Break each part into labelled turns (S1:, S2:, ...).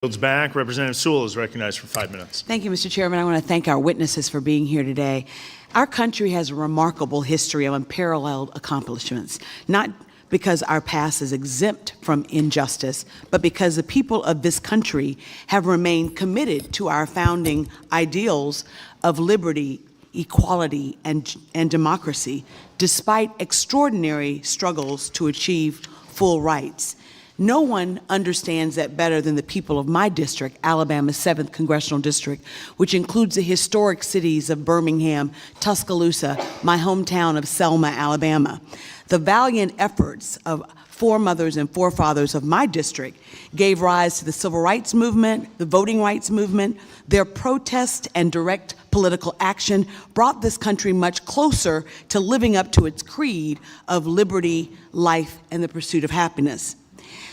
S1: Yields back. Representative Sewell is recognized for 5 minutes.
S2: Thank you, Mr. Chairman. I want to thank our witnesses for being here today. Our country has a remarkable history of unparalleled accomplishments, not because our past is exempt from injustice, but because the people of this country have remained committed to our founding ideals of liberty, equality, and democracy, despite extraordinary struggles to achieve full rights. No one understands that better than the people of my district, Alabama's 7th Congressional District, which includes the historic cities of Birmingham, Tuscaloosa, my hometown of Selma, Alabama. The valiant efforts of foremothers and forefathers of my district gave rise to the civil rights movement, the voting rights movement. Their protest and direct political action brought this country much closer to living up to its creed of liberty, life, and the pursuit of happiness.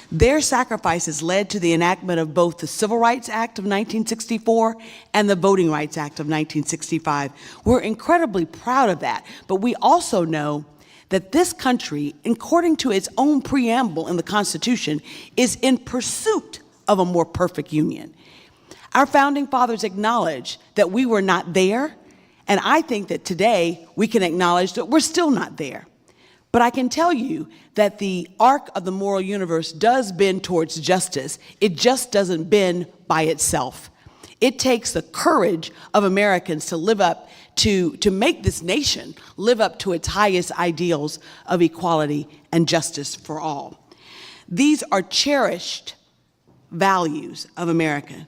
S2: Their sacrifices led to the enactment of both the Civil Rights Act of 1964 and the Voting Rights Act of 1965. We're incredibly proud of that, but we also know that this country, according to its own preamble in the Constitution, is in pursuit of a more perfect union. Our founding fathers acknowledged that we were not there, and I think that today we can acknowledge that we're still not there. But I can tell you that the arc of the moral universe does bend towards justice. It just doesn't bend by itself. It takes the courage of Americans to live up to make this nation live up to its highest ideals of equality and justice for all. These are cherished values of America.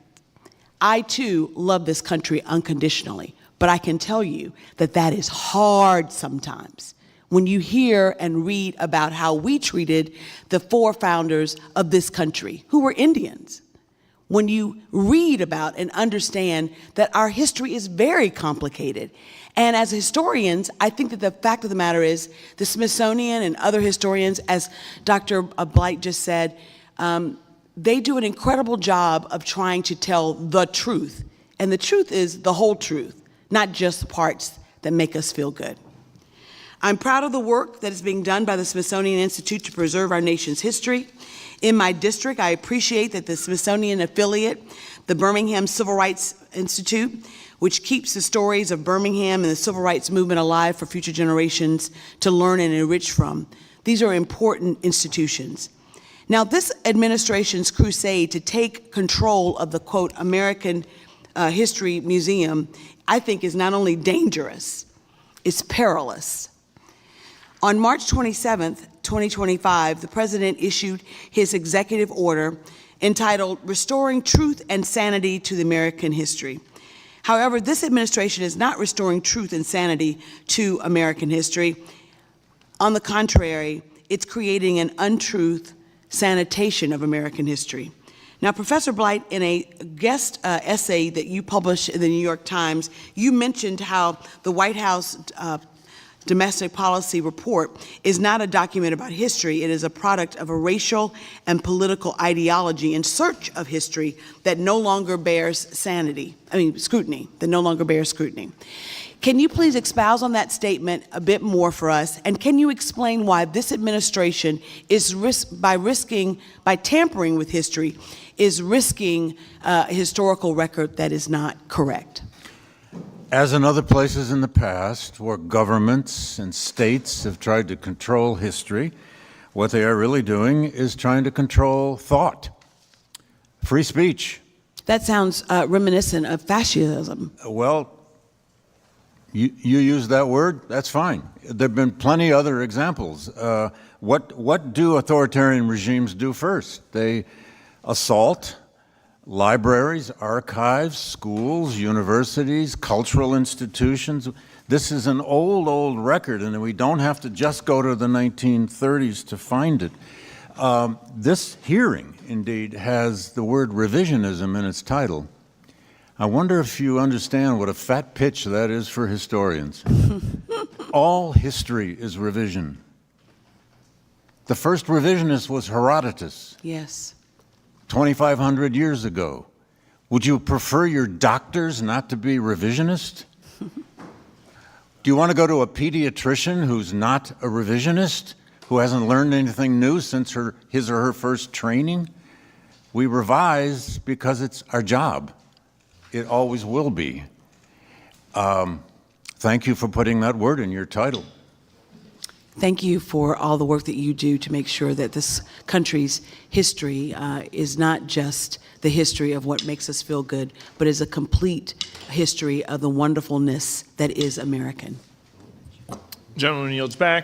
S2: I too love this country unconditionally, but I can tell you that that is hard sometimes when you hear and read about how we treated the four founders of this country, who were Indians. When you read about and understand that our history is very complicated. And as historians, I think that the fact of the matter is the Smithsonian and other historians, as Dr. Blight just said, they do an incredible job of trying to tell the truth. And the truth is the whole truth, not just the parts that make us feel good. I'm proud of the work that is being done by the Smithsonian Institute to preserve our nation's history. In my district, I appreciate that the Smithsonian affiliate, the Birmingham Civil Rights Institute, which keeps the stories of Birmingham and the civil rights movement alive for future generations to learn and enrich from. These are important institutions. Now, this administration's crusade to take control of the, quote, American History Museum, I think is not only dangerous, it's perilous. On March 27th, 2025, the President issued his executive order entitled Restoring Truth and Sanity to the American History. However, this administration is not restoring truth and sanity to American history. On the contrary, it's creating an untruth sanitation of American history. Now, Professor Blight, in a guest essay that you published in the New York Times, you mentioned how the White House Domestic Policy Report is not a document about history. It is a product of a racial and political ideology in search of history that no longer bears scrutiny, that no longer bears scrutiny. Can you please expound on that statement a bit more for us? And can you explain why this administration is by tampering with history, is risking a historical record that is not correct?
S3: As in other places in the past where governments and states have tried to control history, what they are really doing is trying to control thought, free speech. That
S2: sounds reminiscent of fascism.
S3: Well, you use that word, that's fine. There have been plenty other examples. What do authoritarian regimes do first? They assault libraries, archives, schools, universities, cultural institutions. This is an old record, and we don't have to just go to the 1930s to find it. This hearing, indeed, has the word revisionism in its title. I wonder if you understand what a fat pitch that is for historians. All history is revision. The first revisionist was Herodotus.
S2: Yes.
S3: 2,500 years ago. Would you prefer your doctors not to be revisionist? Do you want to go to a pediatrician who's not a revisionist, who hasn't learned anything new since his or her first training? We revise because it's our job. It always will be. Thank you for putting that word in your title.
S2: Thank you for all the work that you do to make sure that this country's history is not just the history of what makes us feel good, but is a complete history of the wonderfulness that is American.
S1: Gentleman yields back.